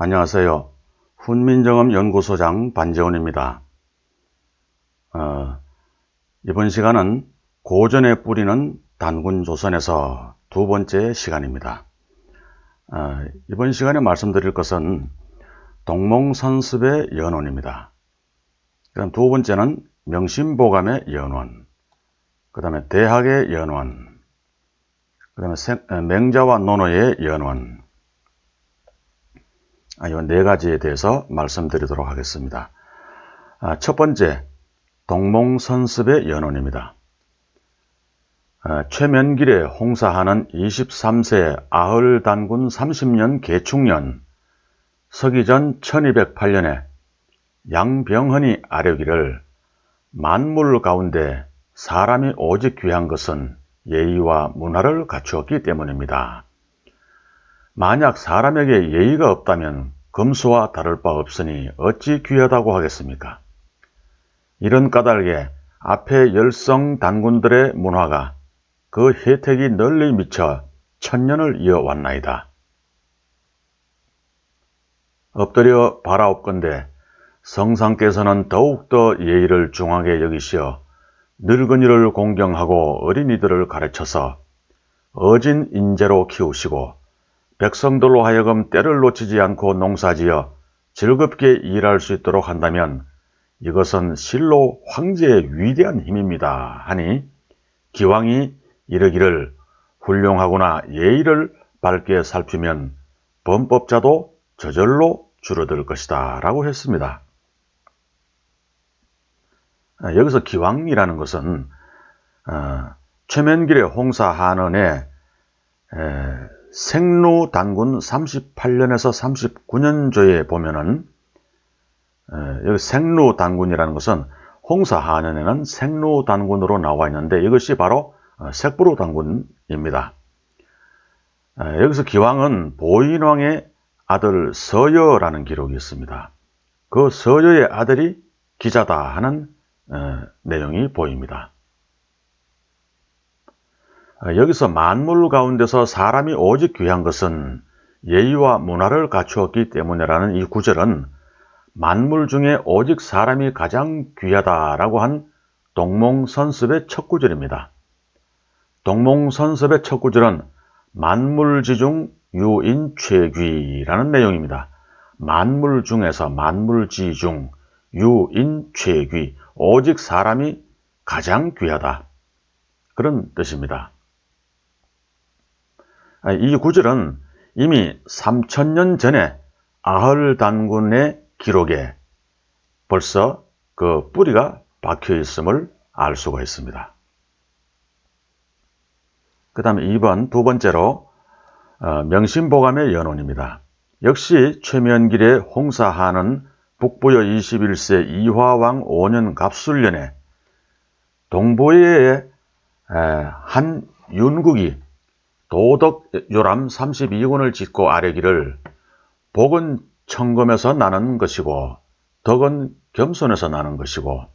안녕하세요. 훈민정음연구소장 반재훈입니다. 이번 시간은 고전에 뿌리는 단군조선에서 두 번째 시간입니다. 이번 시간에 말씀드릴 것은 동몽선습의 연원입니다. 그다음 두 번째는 명심보감의 연원, 그 다음에 대학의 연원, 그 다음에 맹자와 논어의 연원, 이 네 가지에 대해서 말씀드리도록 하겠습니다. 첫 번째, 동몽선습의 연원입니다. 최면길의 홍사하는 23세 아흘단군 30년 계충년 서기전 1208년에 양병헌이 아뢰기를 만물 가운데 사람이 오직 귀한 것은 예의와 문화를 갖추었기 때문입니다. 만약 사람에게 예의가 없다면 금수와 다를 바 없으니 어찌 귀하다고 하겠습니까? 이런 까닭에 앞에 열성 단군들의 문화가 그 혜택이 널리 미쳐 천년을 이어왔나이다. 엎드려 바라옵건대 성상께서는 더욱더 예의를 중하게 여기시어 늙은이를 공경하고 어린이들을 가르쳐서 어진 인재로 키우시고 백성들로 하여금 때를 놓치지 않고 농사지어 즐겁게 일할 수 있도록 한다면 이것은 실로 황제의 위대한 힘입니다 하니 기왕이 이르기를 훌륭하구나 예의를 밝게 살피면 범법자도 저절로 줄어들 것이다 라고 했습니다. 여기서 기왕이라는 것은 최면길의 홍사한언의 생루단군 38년에서 39년조에 보면은 여기 생루단군이라는 것은 홍사한년에는 생루단군으로 나와 있는데 이것이 바로 색부루단군입니다. 여기서 기왕은 보인왕의 아들 서여라는 기록이 있습니다. 그 서여의 아들이 기자다 하는 내용이 보입니다. 여기서 만물 가운데서 사람이 오직 귀한 것은 예의와 문화를 갖추었기 때문이라는 이 구절은 만물 중에 오직 사람이 가장 귀하다라고 한 동몽선습의 첫 구절입니다. 동몽선습의 첫 구절은 만물지중 유인최귀라는 내용입니다. 만물 중에서 만물지중 유인최귀, 오직 사람이 가장 귀하다. 그런 뜻입니다. 이 구절은 이미 3000년 전에 아흘단군의 기록에 벌써 그 뿌리가 박혀 있음을 알 수가 있습니다. 그 다음에 두 번째로 명심보감의 연원입니다. 역시 최면길의 홍사한은 북부여 21세 이화왕 5년 갑술년에 동보의 한 윤국이 도덕요람 32권을 짓고 아뢰기를 복은 청검에서 나는 것이고 덕은 겸손에서 나는 것이고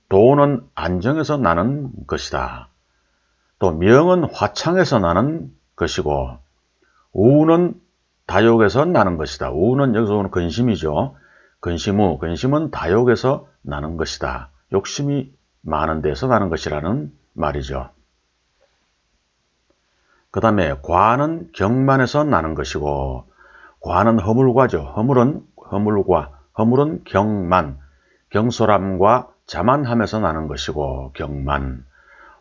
도는 안정에서 나는 것이다. 또 명은 화창에서 나는 것이고 우는 다욕에서 나는 것이다. 우는 여기서 오는 근심이죠. 근심은 다욕에서 나는 것이다. 욕심이 많은 데서 나는 것이라는 말이죠. 그 다음에 과는 경만에서 나는 것이고 과는 허물과죠. 허물은 경만, 경솔함과 자만함에서 나는 것이고 경만.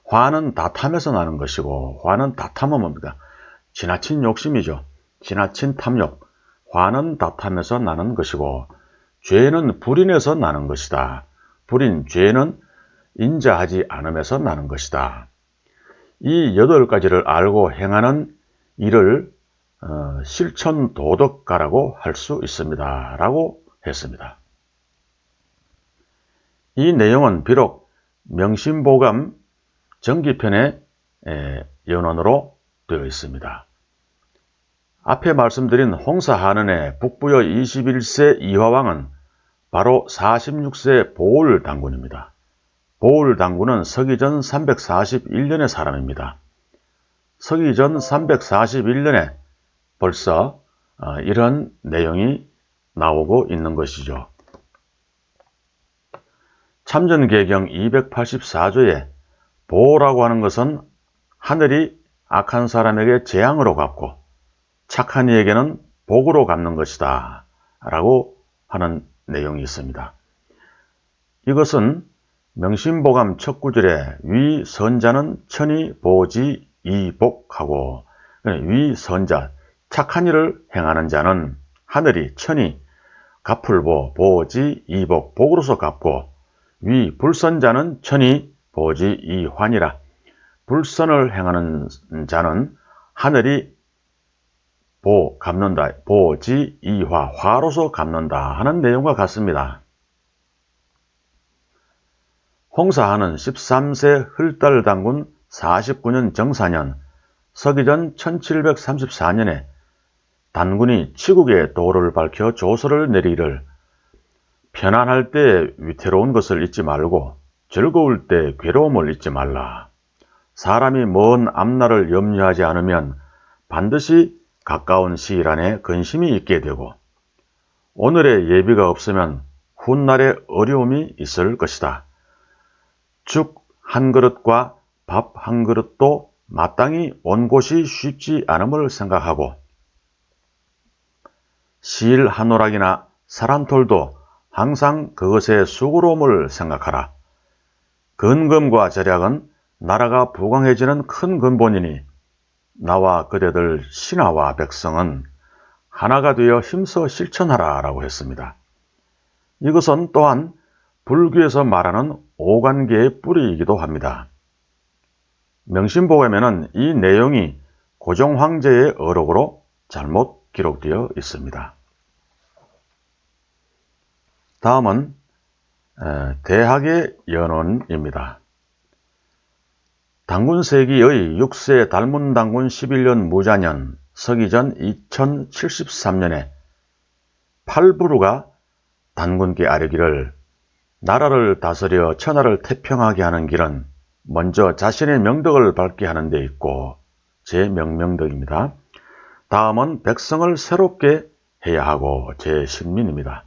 화는 다탐에서 나는 것이고 화는 다탐은 뭡니까? 지나친 욕심이죠. 지나친 탐욕. 화는 다탐에서 나는 것이고 죄는 불인에서 나는 것이다. 죄는 인자하지 않음에서 나는 것이다. 이 8가지를 알고 행하는 이를 실천도덕가라고 할 수 있습니다. 라고 했습니다. 이 내용은 비록 명심보감 정기편의 연원으로 되어 있습니다. 앞에 말씀드린 홍사한언의 북부여 21세 이화왕은 바로 46세 보울단군입니다. 보울단군은 서기전 341년의 사람입니다. 서기전 341년에 벌써 이런 내용이 나오고 있는 것이죠. 참전계경 284조에 보라고 하는 것은 하늘이 악한 사람에게 재앙으로 갚고 착한 이에게는 복으로 갚는 것이다 라고 하는 내용이 있습니다. 이것은 명심보감 첫 구절에 위선자는 천이 보지 이복하고, 위선자 착한 일을 행하는 자는 하늘이 천이 갚을보 보지 이복 복으로서 갚고, 위불선자는 천이 보지 이환이라 불선을 행하는 자는 하늘이 갚는다 보지 이화 화로서 갚는다 하는 내용과 같습니다. 홍사하는 13세 흘달 단군 49년 정사년 서기전 1734년에 단군이 치국의 도를 밝혀 조서를 내리기를 편안할 때 위태로운 것을 잊지 말고 즐거울 때 괴로움을 잊지 말라. 사람이 먼 앞날을 염려하지 않으면 반드시 가까운 시일 안에 근심이 있게 되고 오늘의 예비가 없으면 훗날에 어려움이 있을 것이다. 죽 한 그릇과 밥 한 그릇도 마땅히 온 곳이 쉽지 않음을 생각하고 실 한 오락이나 사람털도 항상 그것의 수고로움을 생각하라. 근검과 절약은 나라가 부강해지는 큰 근본이니 나와 그대들 신하와 백성은 하나가 되어 힘써 실천하라 라고 했습니다. 이것은 또한 불교에서 말하는 오관계의 뿌리이기도 합니다. 명심보감에는 이 내용이 고종황제의 어록으로 잘못 기록되어 있습니다. 다음은 대학의 연원입니다. 단군세기의 6세 달문단군 11년 무자년 서기전 2073년에 팔부루가 단군께 아뢰기를 나라를 다스려 천하를 태평하게 하는 길은 먼저 자신의 명덕을 밝게 하는 데 있고 제 명명덕입니다. 다음은 백성을 새롭게 해야 하고 제 신민입니다.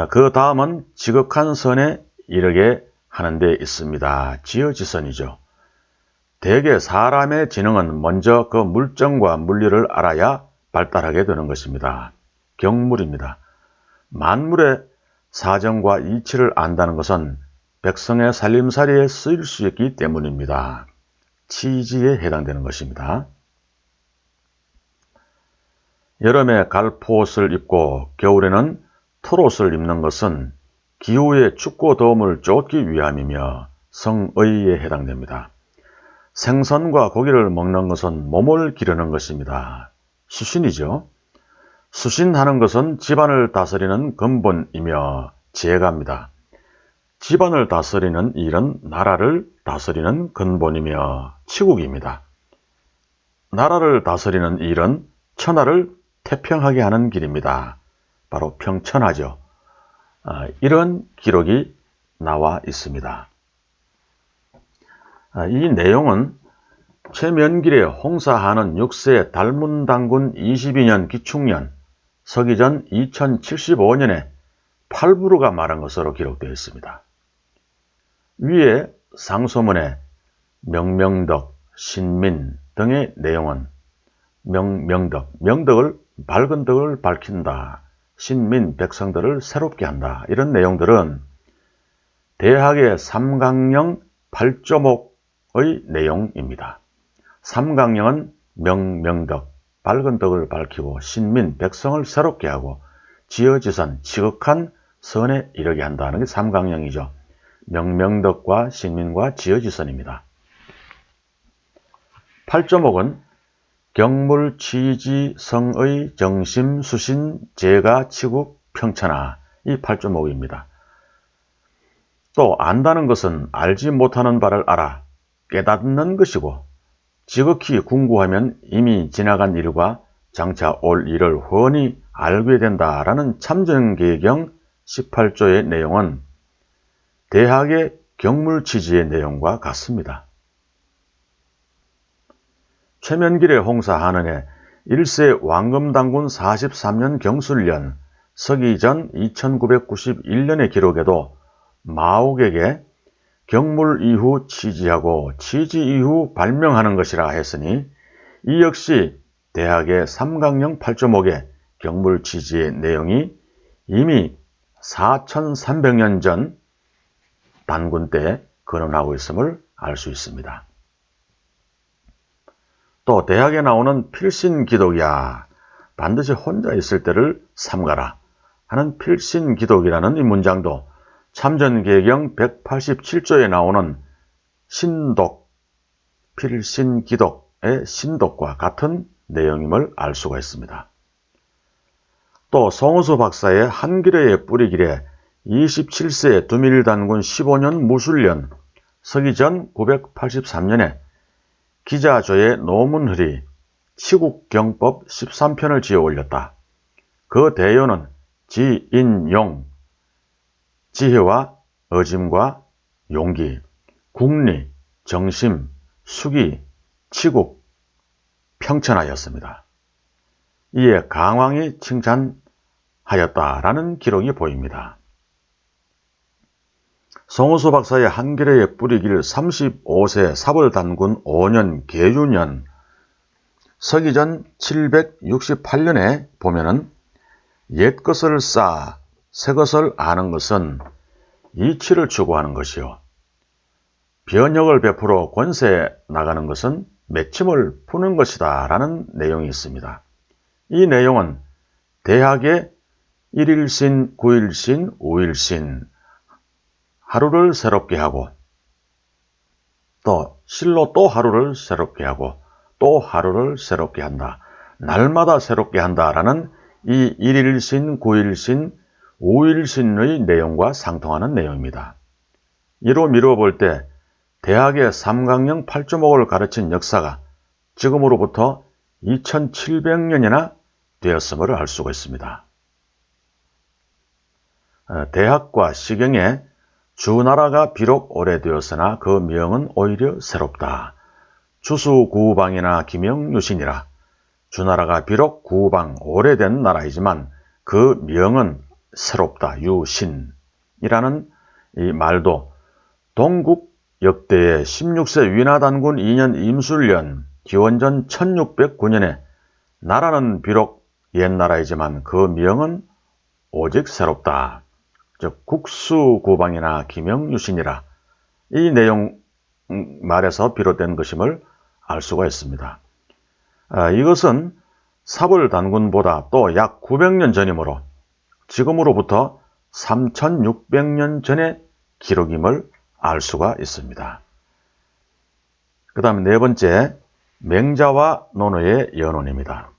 그 다음은 지극한 선에 이르게 하는 데 있습니다. 지어지선이죠. 대개 사람의 지능은 먼저 그 물정과 물리를 알아야 발달하게 되는 것입니다. 경물입니다. 만물의 사정과 이치를 안다는 것은 백성의 살림살이에 쓰일 수 있기 때문입니다. 치지에 해당되는 것입니다. 여름에 갈포옷을 입고 겨울에는 털옷을 입는 것은 기후의 춥고 더움을 쫓기 위함이며 성의에 해당됩니다. 생선과 고기를 먹는 것은 몸을 기르는 것입니다. 수신이죠. 수신하는 것은 집안을 다스리는 근본이며 제가입니다. 집안을 다스리는 일은 나라를 다스리는 근본이며 치국입니다. 나라를 다스리는 일은 천하를 태평하게 하는 길입니다. 바로 평천하죠. 이런 기록이 나와 있습니다. 이 내용은 최면길의 홍사하는 6세 달문단군 22년 기축년 서기전 2075년에 팔부루가 말한 것으로 기록되어 있습니다. 위에 상소문에 명명덕, 신민 등의 내용은 명덕을 밝은 덕을 밝힌다. 신민, 백성들을 새롭게 한다. 이런 내용들은 대학의 삼강령 8조목의 내용입니다. 삼강령은 명덕, 밝은 덕을 밝히고 신민, 백성을 새롭게 하고 지어지선, 지극한 선에 이르게 한다는 게 삼강령이죠. 명덕과 신민과 지어지선입니다. 8조목은 경물, 취지, 성의, 정심, 수신, 제가, 치국, 평천하 이 8조목입니다. 또 안다는 것은 알지 못하는 바를 알아 깨닫는 것이고 지극히 궁구하면 이미 지나간 일과 장차 올 일을 훤히 알게 된다라는 참전계경 18조의 내용은 대학의 경물취지의 내용과 같습니다. 최면길의 홍사하는에 1세 왕금당군 43년 경술년 서기전 2991년의 기록에도 마옥에게 경물 이후 치지하고 치지 이후 발명하는 것이라 했으니 이 역시 대학의 삼강령 8조목의 경물치지의 내용이 이미 4300년 전 단군 때 거론하고 있음을 알 수 있습니다. 또 대학에 나오는 필신기독이야 반드시 혼자 있을 때를 삼가라 하는 필신기독이라는 이 문장도 참전계경 187조에 나오는 신독, 필신기독의 신독과 같은 내용임을 알 수가 있습니다. 또 송우수 박사의 한기례의 뿌리길에 27세 두밀단군 15년 무술년 서기전 983년에 기자조의 노문흐리 치국경법 13편을 지어 올렸다. 그 대요는 지인용, 지혜와 어짐과 용기, 국리, 정심, 수기, 치국, 평천하였습니다. 이에 강왕이 칭찬하였다라는 기록이 보입니다. 송우수 박사의 한기례의 뿌리길 35세 사벌단군 5년 계유년 서기전 768년에 보면은 옛것을 쌓아 새것을 아는 것은 이치를 추구하는 것이요 변혁을 베풀어 권세에 나가는 것은 맺힘을 푸는 것이다 라는 내용이 있습니다. 이 내용은 대학의 1일신, 9일신, 5일신 하루를 새롭게 하고 또 실로 또 하루를 새롭게 하고 또 하루를 새롭게 한다. 날마다 새롭게 한다라는 이 1일신, 9일신, 5일신의 내용과 상통하는 내용입니다. 이로 미루어 때 대학의 삼강령 8조목을 가르친 역사가 지금으로부터 2700년이나 되었음을 알 수가 있습니다. 대학과 시경에 주나라가 비록 오래되었으나 그 명은 오히려 새롭다. 주수구방이나 기명유신이라. 주나라가 비록 구방 오래된 나라이지만 그 명은 새롭다. 유신이라는 이 말도 동국 역대의 16세 위나단군 2년 임술년 기원전 1609년에 나라는 비록 옛나라이지만 그 명은 오직 새롭다. 즉 국수구방이나 기명유신이라 이 내용 말에서 비롯된 것임을 알 수가 있습니다. 이것은 사벌단군보다 또 약 900년 전이므로 지금으로부터 3600년 전의 기록임을 알 수가 있습니다. 그 다음 네 번째, 맹자와 논어의 연원입니다.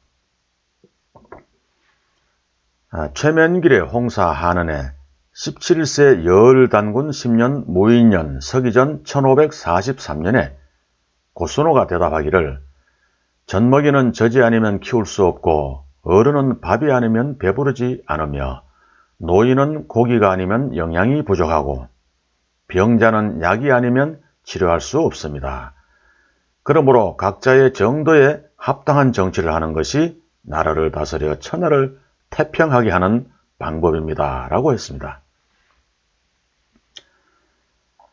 최면길의 홍사 한은에 17세 여을단군 10년 무인년 서기전 1543년에 고순호가 대답하기를 젖먹이는 젖이 아니면 키울 수 없고 어른은 밥이 아니면 배부르지 않으며 노인은 고기가 아니면 영양이 부족하고 병자는 약이 아니면 치료할 수 없습니다. 그러므로 각자의 정도에 합당한 정치를 하는 것이 나라를 다스려 천하를 태평하게 하는 방법입니다. 라고 했습니다.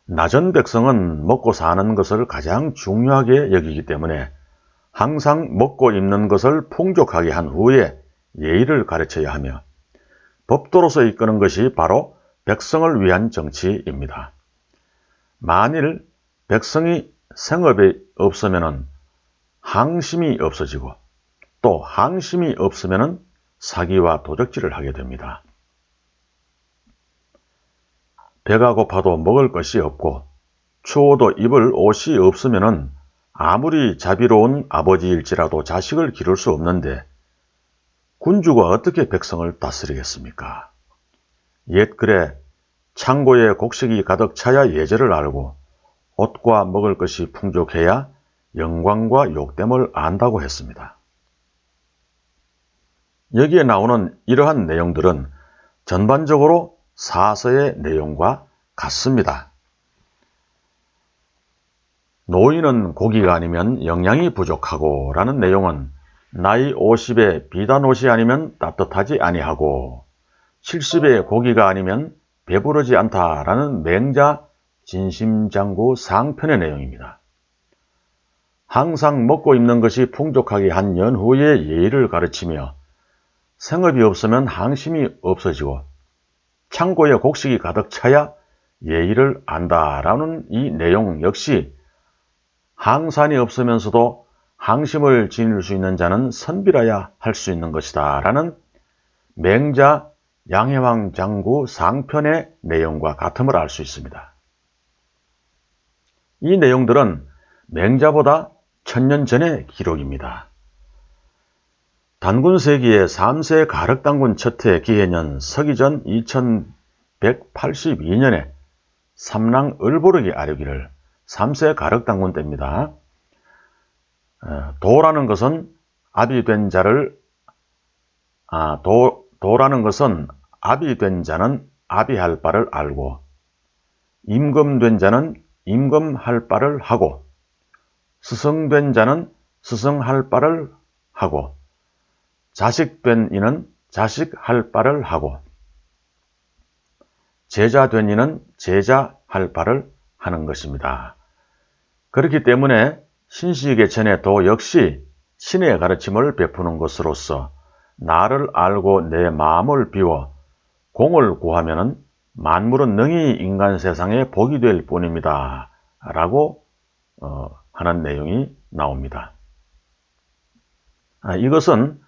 나전 백성은 먹고 사는 것을 가장 중요하게 여기기 때문에 항상 먹고 입는 것을 풍족하게 한 후에 예의를 가르쳐야 하며 법도로서 이끄는 것이 바로 백성을 위한 정치입니다. 만일 백성이 생업이 없으면 항심이 없어지고 또 항심이 없으면 사기와 도적질을 하게 됩니다. 배가 고파도 먹을 것이 없고 추워도 입을 옷이 없으면 아무리 자비로운 아버지일지라도 자식을 기를 수 없는데 군주가 어떻게 백성을 다스리겠습니까? 옛 글에 창고에 곡식이 가득 차야 예절을 알고 옷과 먹을 것이 풍족해야 영광과 욕됨을 안다고 했습니다. 여기에 나오는 이러한 내용들은 전반적으로 사서의 내용과 같습니다. 노인은 고기가 아니면 영양이 부족하고 라는 내용은 나이 50에 비단 옷이 아니면 따뜻하지 아니하고 70에 고기가 아니면 배부르지 않다라는 맹자 진심장구 상편의 내용입니다. 항상 먹고 입는 것이 풍족하게 한 연후의 예의를 가르치며 생업이 없으면 항심이 없어지고 창고에 곡식이 가득 차야 예의를 안다라는 이 내용 역시 항산이 없으면서도 항심을 지닐 수 있는 자는 선비라야 할 수 있는 것이다 라는 맹자 양해왕 장구 상편의 내용과 같음을 알 수 있습니다. 이 내용들은 맹자보다 1000년 전의 기록입니다. 단군세기의 3세 가륵단군 첫해 기해년 서기전 2182년에 삼랑 을보르기 아류기를 3세 가륵단군 때입니다. 도라는 것은 압이 된 자를 도라는 것은 압이 된 자는 압이할 바를 알고 임금된 자는 임금할 바를 하고 스승된 자는 스승할 바를 하고 자식된 이는 자식할 바를 하고 제자된 이는 제자할 바를 하는 것입니다. 그렇기 때문에 신시개천의 도 역시 신의 가르침을 베푸는 것으로서 나를 알고 내 마음을 비워 공을 구하면은 만물은 능히 인간 세상에 복이 될 뿐입니다. 라고 하는 내용이 나옵니다. 이것은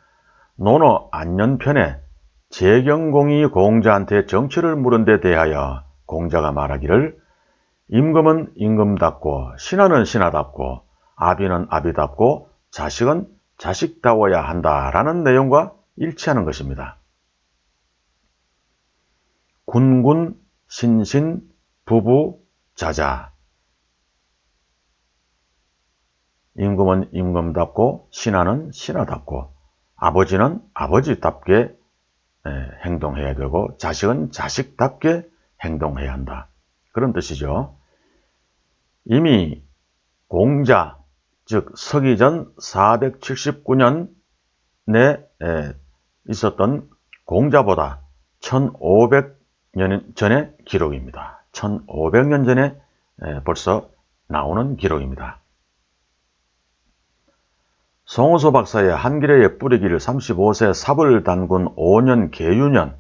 논어 안년편에 재경공이 공자한테 정치를 물은 데 대하여 공자가 말하기를 임금은 임금답고 신하는 신하답고 아비는 아비답고 자식은 자식다워야 한다라는 내용과 일치하는 것입니다. 군군, 신신, 부부, 자자. 임금은 임금답고 신하는 신하답고 아버지는 아버지답게 행동해야 되고 자식은 자식답게 행동해야 한다. 그런 뜻이죠. 이미 공자, 즉 서기전 479년에 있었던 공자보다 1500년 전의 기록입니다. 1500년 전에 벌써 나오는 기록입니다. 송호소 박사의 한길의 뿌리길 35세 삽을 단군 5년 계유년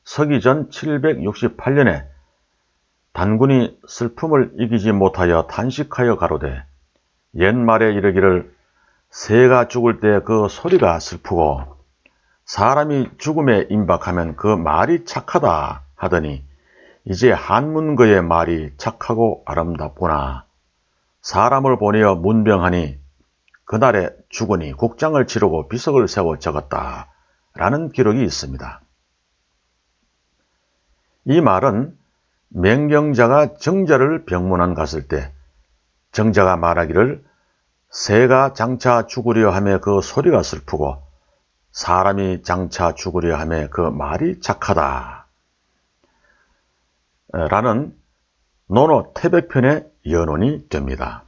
서기전 768년에 단군이 슬픔을 이기지 못하여 탄식하여 가로되 옛말에 이르기를 새가 죽을 때 그 소리가 슬프고 사람이 죽음에 임박하면 그 말이 착하다 하더니 이제 한문거의 말이 착하고 아름답구나. 사람을 보내어 문병하니 그날에 죽으니 국장을 치르고 비석을 세워 적었다 라는 기록이 있습니다. 이 말은 맹경자가 정자를 병문안 갔을 때 정자가 말하기를 새가 장차 죽으려 하며 그 소리가 슬프고 사람이 장차 죽으려 하며 그 말이 착하다 라는 논어 태백편의 연원이 됩니다.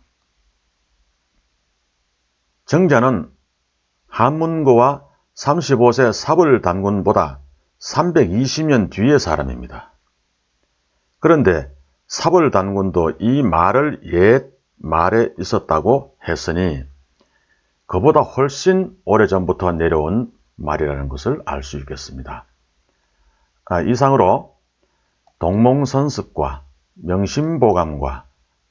정자는 한문고와 35세 삽을 단군보다 320년 뒤의 사람입니다. 그런데 삽을 단군도 이 말을 옛 말에 있었다고 했으니 그보다 훨씬 오래전부터 내려온 말이라는 것을 알 수 있겠습니다. 이상으로 동몽선습과 명심보감과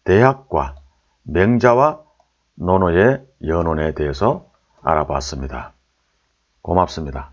대학과 맹자와 논어의 연원에 대해서 알아봤습니다. 고맙습니다.